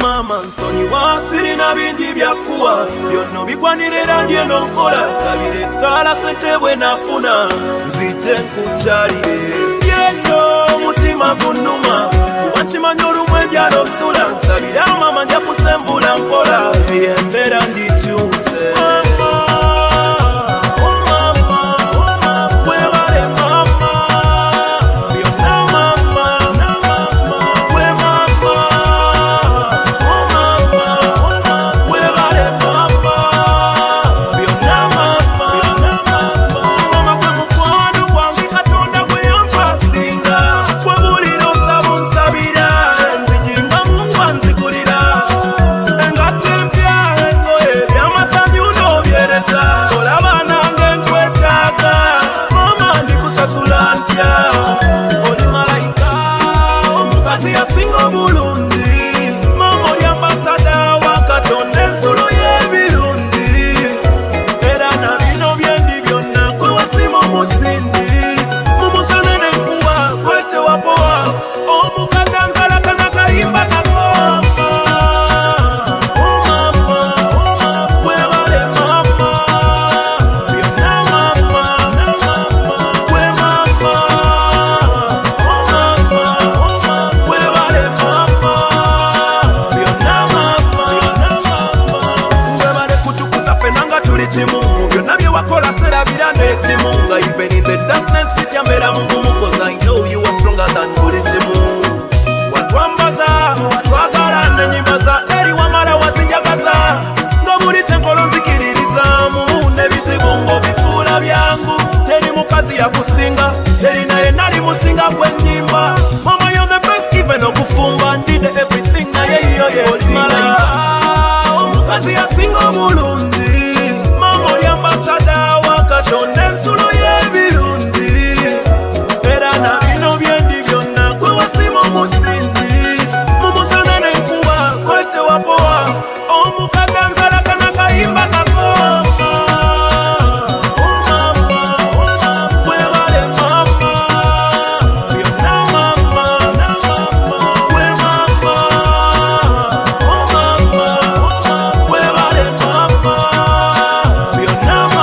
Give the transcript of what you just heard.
Mama nsonyiwa sirina bingi byakuwa byonna bigwanirira ndye n'okola nsabire sala sente bwe nafuna nzite nkukyalire yeno mutima gunnuma kuba nkimanyi olumwe enjala osula nsabira mama nja kusembula mpola ey'embeera ndikyuse yasinga bulungi mama oli ambasada wa Katonda ensolo y'ebirungi era na bino byendi byonna gwe wasima omusindi mu musana n'enkuba gwe tewapowa omukadde nkalakana kayimba kako byonna bye wakola serabira n'ekimu nga even in the darkness sityambera mugumu cause I know you are stronger than buli kimu watwambaza watwagala n'ennyimba za eri wamala wazinjagaza nga buli kyenkola nzikiririzaamu n'ebizibu ng'obifuula byangu teri mukazi yakusinga teri naye nali musinga gwennyimba mama you're the best even okufumba ndide everything naye yo yesimala omukazi yasinga omulungi ambasada wa Katonda ensolo